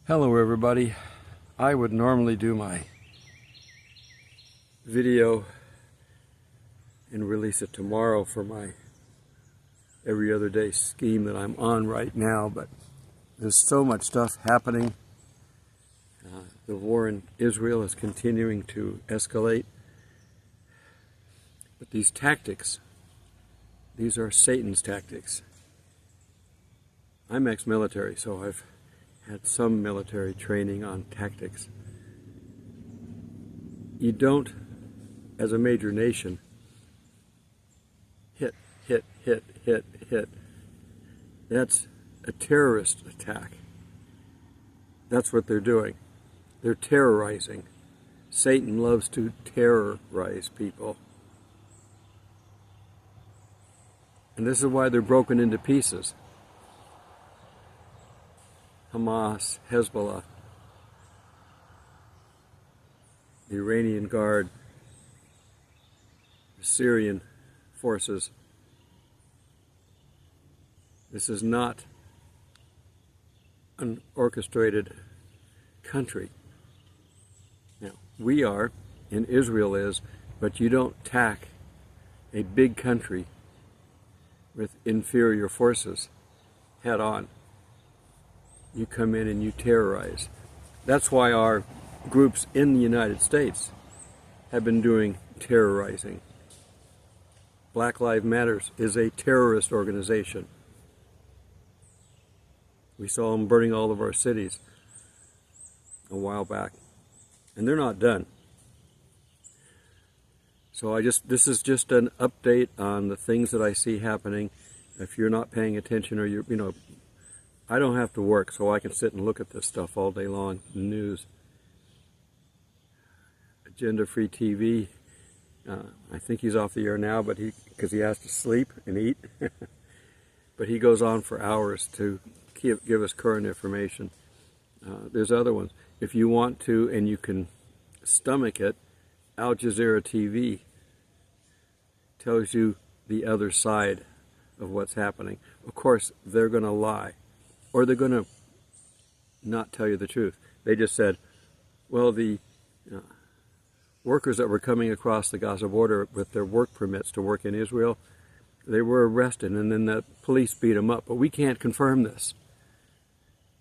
Hello everybody. I would normally do my video and release it tomorrow for my every other day scheme that I'm on right now, but there's so much stuff happening. The war in Israel is continuing to escalate. But these tactics, these are Satan's tactics. I'm ex-military, so I've had some military training on tactics. You don't, as a major nation, hit. That's a terrorist attack. That's what they're doing. They're terrorizing. Satan loves to terrorize people. And this is why they're broken into pieces. Hamas, Hezbollah, the Iranian Guard, the Syrian forces. This is not an orchestrated country. Now, we are, and Israel is, but you don't attack a big country with inferior forces head on. You come in and you terrorize. That's why our groups in the United States have been doing terrorizing. Black Lives Matter is a terrorist organization. We saw them burning all of our cities a while back, and they're not done. So this is just an update on the things that I see happening. If you're not paying attention, or I don't have to work, so I can sit and look at this stuff all day long. The news, agenda-free TV. I think he's off the air now, but because he has to sleep and eat. But he goes on for hours to give us current information. There's other ones. If you want to, and you can stomach it, Al Jazeera TV tells you the other side of what's happening. Of course, they're going to lie. Or they're going to not tell you the truth. They just said, well, the workers that were coming across the Gaza border with their work permits to work in Israel, they were arrested, and then the police beat them up. But we can't confirm this.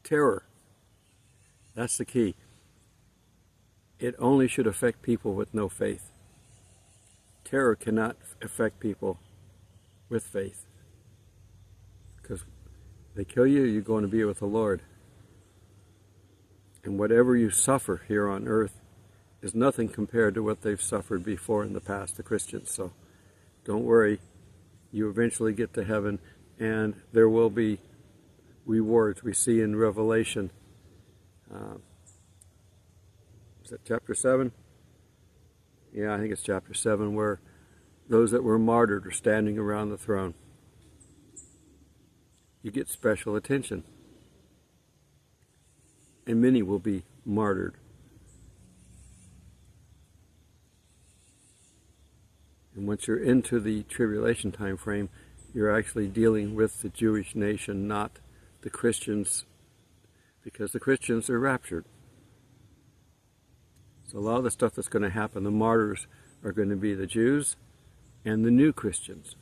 Terror. That's the key. It only should affect people with no faith. Terror cannot affect people with faith. Because they kill you, you're going to be with the Lord. And whatever you suffer here on earth is nothing compared to what they've suffered before in the past, the Christians. So don't worry. You eventually get to heaven, and there will be rewards. We see in Revelation, is that chapter 7? Yeah, I think it's chapter 7, where those that were martyred are standing around the throne. You get special attention. And many will be martyred. And once you're into the tribulation time frame, you're actually dealing with the Jewish nation, not the Christians, because the Christians are raptured. So a lot of the stuff that's going to happen, the martyrs are going to be the Jews and the new Christians.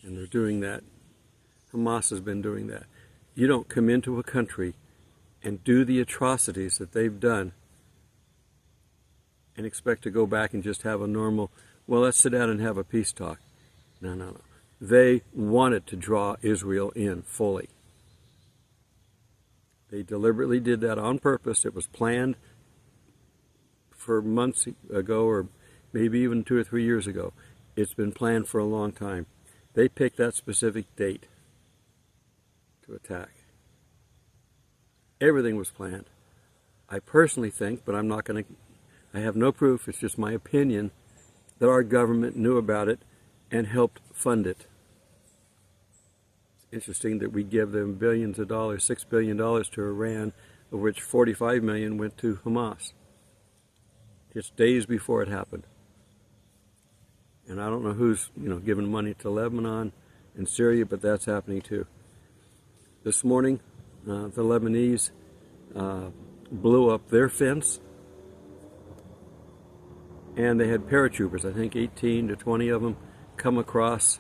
And they're doing that. Hamas has been doing that. You don't come into a country and do the atrocities that they've done and expect to go back and just have a normal, well, let's sit down and have a peace talk. No. They wanted to draw Israel in fully. They deliberately did that on purpose. It was planned for months ago, or maybe even 2 or 3 years ago. It's been planned for a long time. They picked that specific date to attack. Everything was planned. I personally think, but I'm not going to, I have no proof, it's just my opinion, that our government knew about it and helped fund it. It's interesting that we give them billions of dollars, $6 billion to Iran, of which 45 million went to Hamas. Just days before it happened. And I don't know who's, giving money to Lebanon and Syria, but that's happening too. This morning, the Lebanese blew up their fence, and they had paratroopers, I think 18 to 20 of them, come across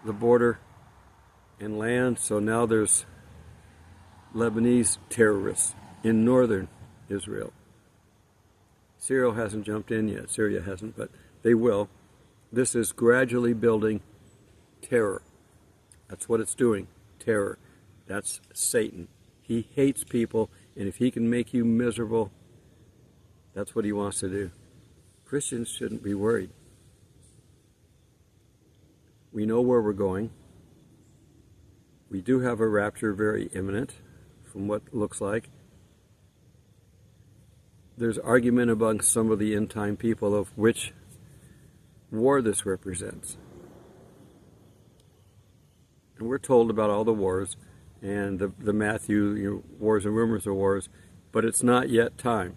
the border and land. So now there's Lebanese terrorists in northern Israel. Syria hasn't jumped in yet. Syria hasn't, but they will. This is gradually building terror. That's what it's doing. Terror. That's Satan. He hates people, and if he can make you miserable, that's what he wants to do. Christians shouldn't be worried. We know where we're going. We do have a rapture very imminent, from what it looks like. There's argument among some of the end-time people of which war this represents. And we're told about all the wars, and the Matthew, wars and rumors of wars, but it's not yet time.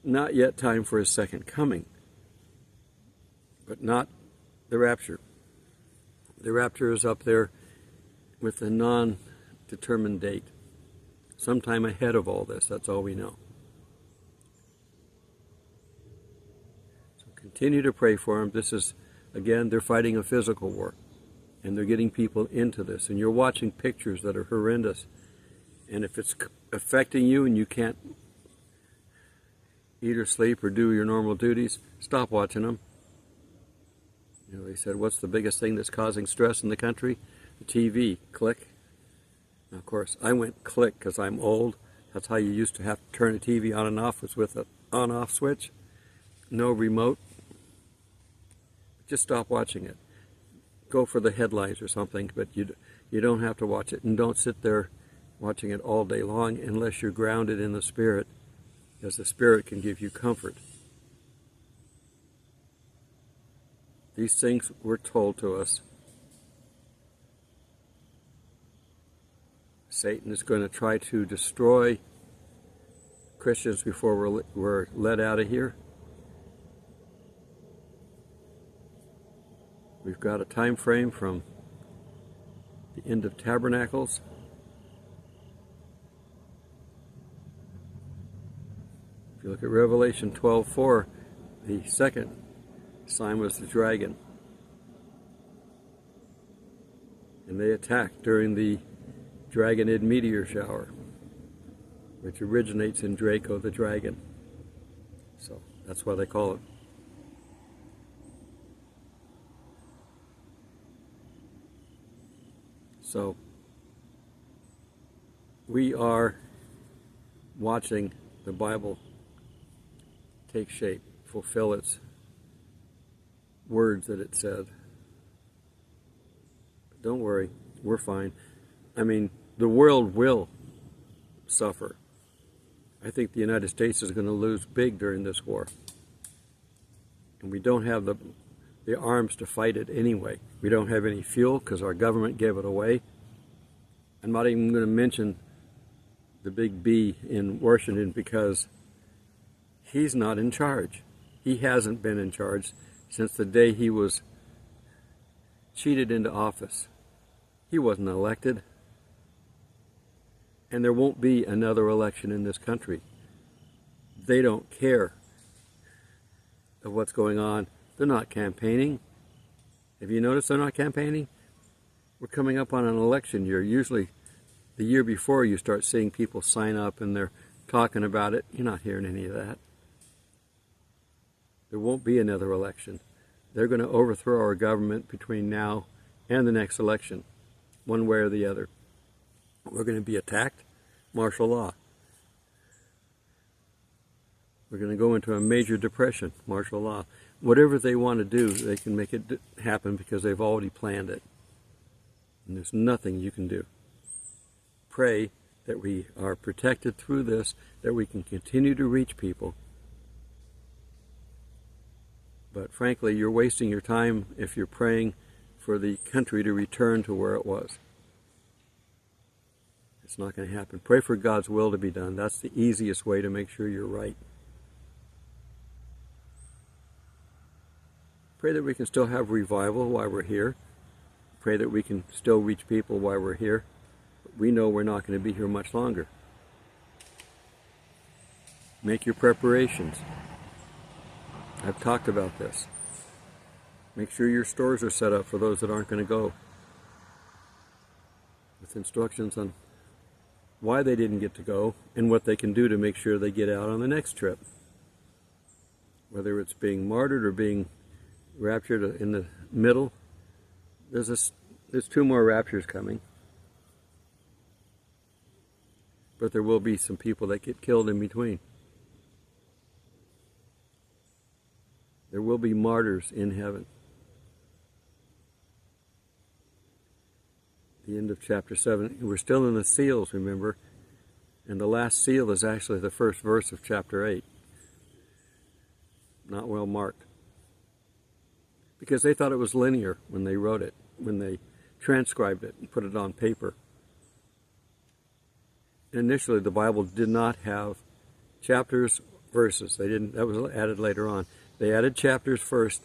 Not yet time for his second coming, but not the rapture. The rapture is up there with a non-determined date, sometime ahead of all this. That's all we know. So continue to pray for them. This is, again, they're fighting a physical war, and they're getting people into this, and you're watching pictures that are horrendous. And if it's affecting you and you can't eat or sleep or do your normal duties, stop watching them. They said, what's the biggest thing that's causing stress in the country? The TV. Click. Now, of course, I went click because I'm old. That's how you used to have to turn a TV on and off, was with an on-off switch. No remote. Just stop watching it. Go for the headlines or something, but you don't have to watch it. And don't sit there watching it all day long unless you're grounded in the Spirit, because the Spirit can give you comfort. These things were told to us. Satan is going to try to destroy Christians before we're let out of here. We've got a time frame from the end of Tabernacles. If you look at Revelation 12:4, the second sign was the dragon. And they attacked during the Dragonid meteor shower, which originates in Draco the dragon. So that's why they call it. So we are watching the Bible take shape, fulfill its words that it said. But don't worry, we're fine. I mean, the world will suffer. I think the United States is going to lose big during this war. And we don't have the arms to fight it anyway. We don't have any fuel because our government gave it away. I'm not even going to mention the big B in Washington because he's not in charge. He hasn't been in charge since the day he was cheated into office. He wasn't elected. And there won't be another election in this country. They don't care of what's going on. They're not campaigning. Have you noticed they're not campaigning? We're coming up on an election year. Usually the year before you start seeing people sign up and they're talking about it. You're not hearing any of that. There won't be another election. They're going to overthrow our government between now and the next election, one way or the other. We're going to be attacked. Martial law. We're going to go into a major depression. Martial law. Whatever they want to do, they can make it happen because they've already planned it. And there's nothing you can do. Pray that we are protected through this, that we can continue to reach people. But frankly, you're wasting your time if you're praying for the country to return to where it was. It's not going to happen. Pray for God's will to be done. That's the easiest way to make sure you're right. Pray that we can still have revival while we're here. Pray that we can still reach people while we're here. But we know we're not going to be here much longer. Make your preparations. I've talked about this. Make sure your stores are set up for those that aren't going to go, with instructions on why they didn't get to go and what they can do to make sure they get out on the next trip. Whether it's being martyred or being raptured in the middle, there's 2 more raptures coming. But there will be some people that get killed in between. There will be martyrs in heaven. The end of chapter 7. We're still in the seals, remember? And the last seal is actually the first verse of chapter 8. Not well marked. Because they thought it was linear when they wrote it, when they transcribed it and put it on paper. Initially, the Bible did not have chapters, verses. They didn't. That was added later on. They added chapters first,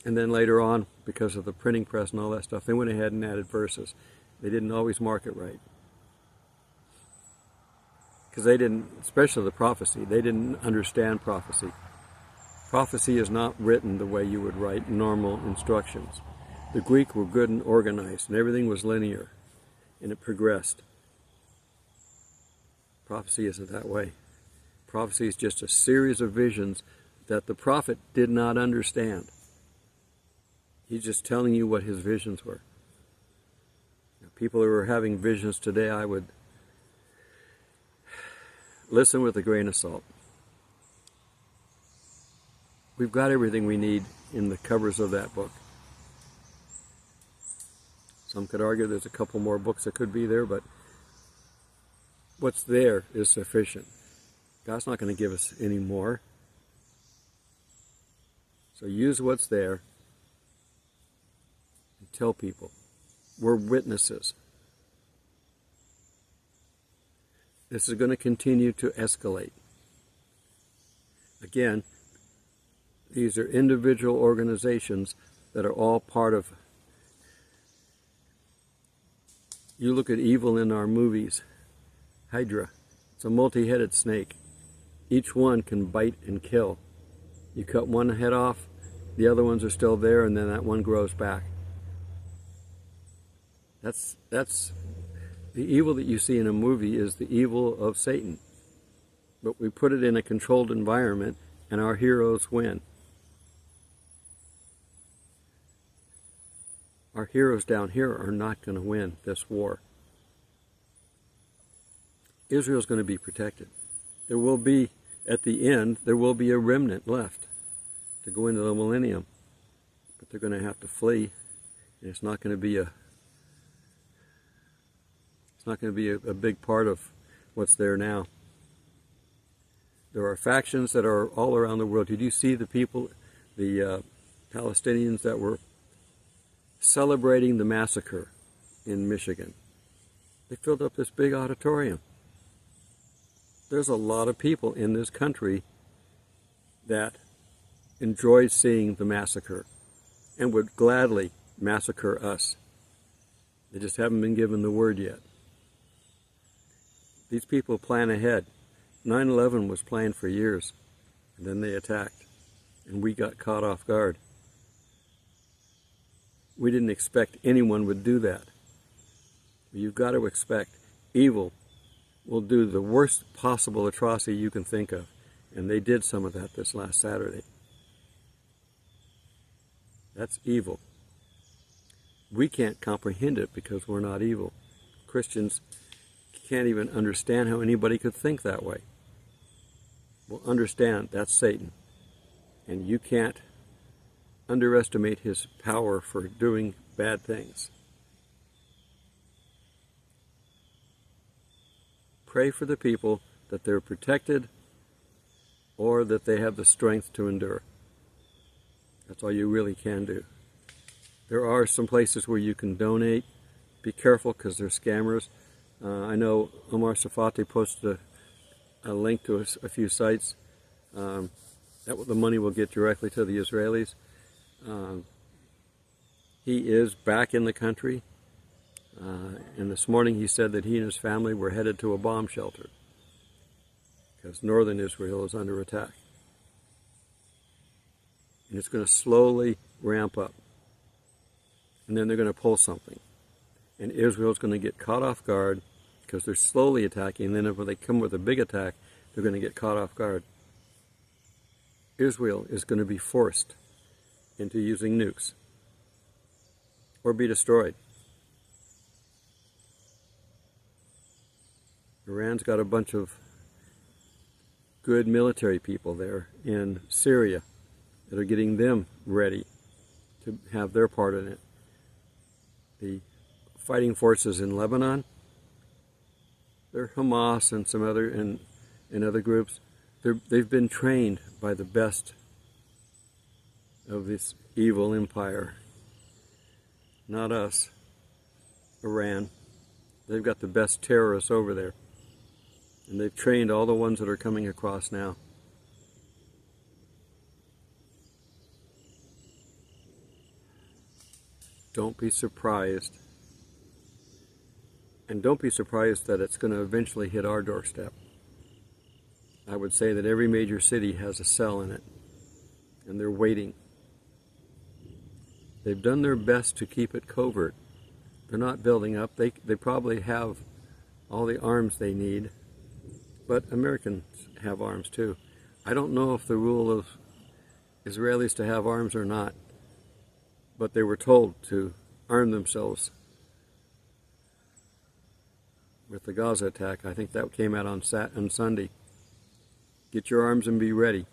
and then later on, because of the printing press and all that stuff, they went ahead and added verses. They didn't always mark it right. Because they didn't, especially the prophecy, they didn't understand prophecy. Prophecy is not written the way you would write normal instructions. The Greek were good and organized, and everything was linear, and it progressed. Prophecy isn't that way. Prophecy is just a series of visions that the prophet did not understand. He's just telling you what his visions were. Now, people who are having visions today, I would listen with a grain of salt. We've got everything we need in the covers of that book. Some could argue there's a couple more books that could be there, but what's there is sufficient. God's not going to give us any more. So use what's there and tell people. We're witnesses. This is going to continue to escalate. Again, these are individual organizations that are all part of... You look at evil in our movies. Hydra. It's a multi-headed snake. Each one can bite and kill. You cut one head off, the other ones are still there, and then that one grows back. That's the evil that you see in a movie is the evil of Satan. But we put it in a controlled environment, and our heroes win. Our heroes down here are not going to win this war. Israel's going to be protected. There will be, at the end, there will be a remnant left to go into the millennium. But they're going to have to flee. And it's not going to be a big part of what's there now. There are factions that are all around the world. Did you see the people, the Palestinians that were celebrating the massacre in Michigan? They filled up this big auditorium. There's a lot of people in this country that enjoyed seeing the massacre and would gladly massacre us. They just haven't been given the word yet. These people plan ahead. 9/11 was planned for years, and then they attacked, and we got caught off guard. We didn't expect anyone would do that. You've got to expect evil will do the worst possible atrocity you can think of. And they did some of that this last Saturday. That's evil. We can't comprehend it because we're not evil. Christians can't even understand how anybody could think that way. Well, understand that's Satan. And you can't underestimate his power for doing bad things. Pray for the people that they're protected or that they have the strength to endure. That's all you really can do. There are some places where you can donate. Be careful because they're scammers. I know Omar Safati posted a link to a few sites. The money will get directly to the Israelis. He is back in the country. And this morning he said that he and his family were headed to a bomb shelter because northern Israel is under attack. And it's going to slowly ramp up. And then they're going to pull something. And Israel's going to get caught off guard because they're slowly attacking. And then when they come with a big attack, they're going to get caught off guard. Israel is going to be forced into using nukes or be destroyed. Iran's got a bunch of good military people there in Syria that are getting them ready to have their part in it. The fighting forces in Lebanon, they're Hamas and some other and other groups. They've been trained by the best of this evil empire. Not us, Iran. They've got the best terrorists over there. And they've trained all the ones that are coming across now. Don't be surprised. And don't be surprised that it's going to eventually hit our doorstep. I would say that every major city has a cell in it. And they're waiting. They've done their best to keep it covert. They're not building up. They probably have all the arms they need. But Americans have arms too. I don't know if the rule of Israelis to have arms or not, but they were told to arm themselves with the Gaza attack. I think that came out on Sunday. Get your arms and be ready,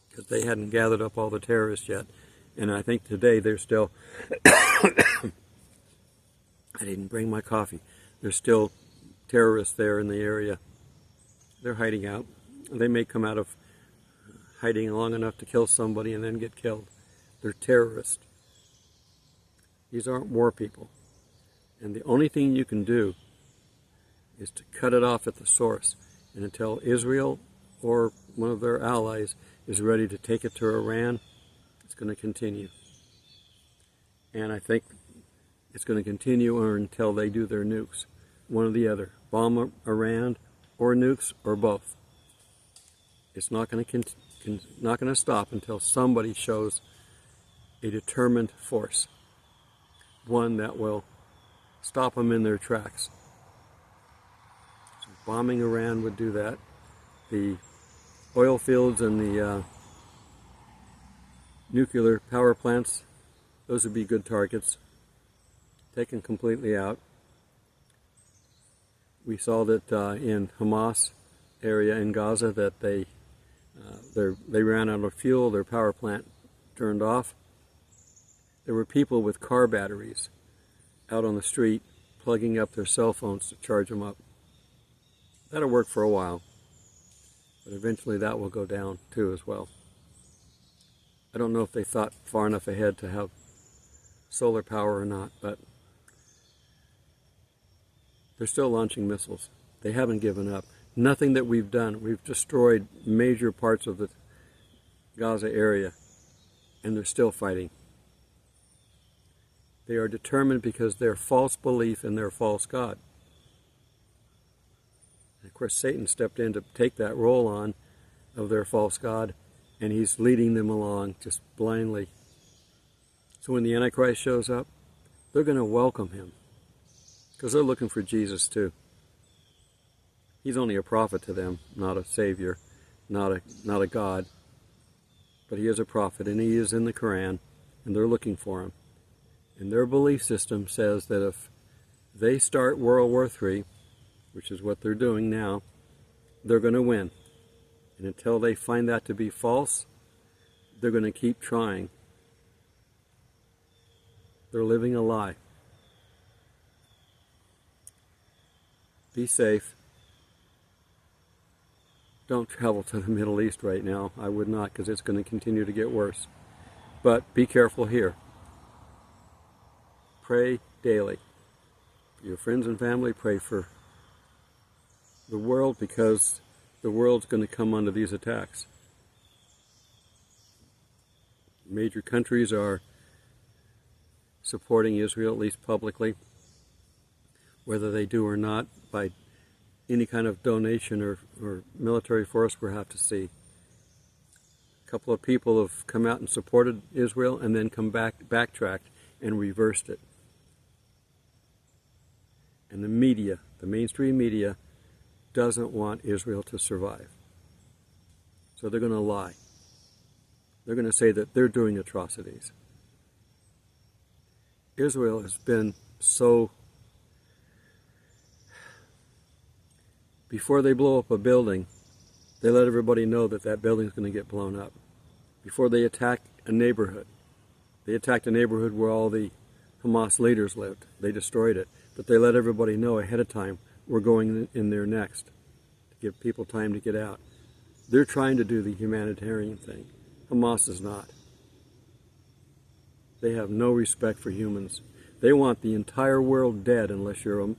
because they hadn't gathered up all the terrorists yet. And I think today they're still... I didn't bring my coffee. There's still terrorists there in the area. They're hiding out. They may come out of hiding long enough to kill somebody and then get killed. They're terrorists. These aren't war people. And the only thing you can do is to cut it off at the source. And until Israel or one of their allies is ready to take it to Iran, it's going to continue. And I think it's going to continue until they do their nukes. One or the other. Bomb Iran or nukes or both. It's not going to stop until somebody shows a determined force. One that will stop them in their tracks. So bombing Iran would do that. The oil fields and the nuclear power plants, those would be good targets. Taken completely out. We saw that in Hamas area in Gaza that they ran out of fuel, their power plant turned off. There were people with car batteries out on the street plugging up their cell phones to charge them up. That'll work for a while, but eventually that will go down too as well. I don't know if they thought far enough ahead to have solar power or not, but they're still launching missiles. They haven't given up. Nothing that we've done. We've destroyed major parts of the Gaza area, and they're still fighting. They are determined because their false belief in their false God. And of course, Satan stepped in to take that role on of their false God, and he's leading them along just blindly. So when the Antichrist shows up, they're going to welcome him, because they're looking for Jesus too. He's only a prophet to them, not a savior, not a God. But he is a prophet, and he is in the Quran, and they're looking for him. And their belief system says that if they start World War III, which is what they're doing now, they're going to win. And until they find that to be false, they're going to keep trying. They're living a lie. Be safe. Don't travel to the Middle East right now. I would not, because it's going to continue to get worse. But be careful here. Pray daily. For your friends and family, pray for the world, because the world's going to come under these attacks. Major countries are supporting Israel, at least publicly. whether they do or not, by any kind of donation or military force, we'll have to see. A couple of people have come out and supported Israel and then backtracked and reversed it. And the media, the mainstream media, doesn't want Israel to survive. So they're going to lie. They're going to say that they're doing atrocities. Israel has been so... Before they blow up a building, they let everybody know that that building's going to get blown up. Before they attack a neighborhood, they attacked a neighborhood where all the Hamas leaders lived. They destroyed it. But they let everybody know ahead of time, we're going in there next, to give people time to get out. They're trying to do the humanitarian thing. Hamas is not. They have no respect for humans. They want the entire world dead unless you're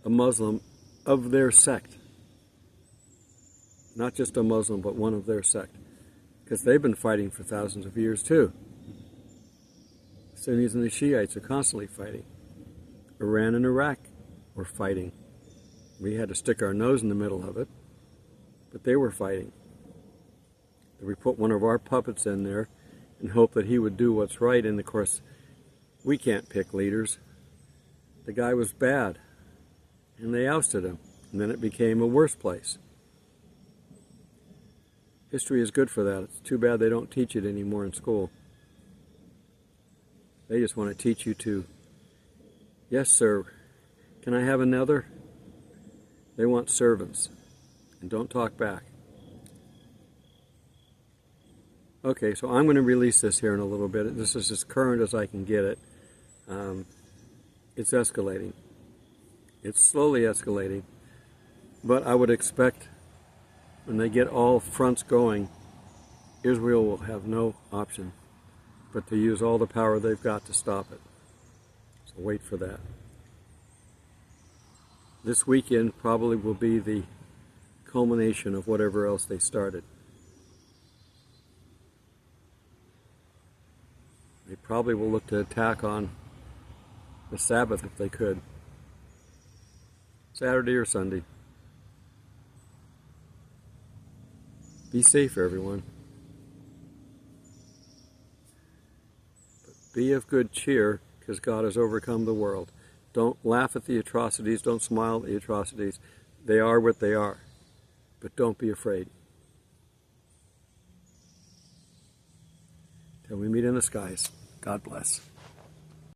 a Muslim of their sect. Not just a Muslim, but one of their sect. Because they've been fighting for thousands of years too. The Sunnis and the Shiites are constantly fighting. Iran and Iraq were fighting. We had to stick our nose in the middle of it, but they were fighting. We put one of our puppets in there and hope that he would do what's right, and of course, we can't pick leaders. The guy was bad, and they ousted him, and then it became a worse place. History is good for that. It's too bad they don't teach it anymore in school. They just want to teach you to, yes, sir, can I have another? They want servants, and don't talk back. Okay, so I'm going to release this here in a little bit. This is as current as I can get it. It's escalating. It's slowly escalating, but I would expect when they get all fronts going, Israel will have no option but to use all the power they've got to stop it. So wait for that. This weekend probably will be the culmination of whatever else they started. They probably will look to attack on the Sabbath if they could. Saturday or Sunday. Be safe, everyone. But be of good cheer, because God has overcome the world. Don't laugh at the atrocities. Don't smile at the atrocities. They are what they are. But don't be afraid. Till we meet in the skies. God bless.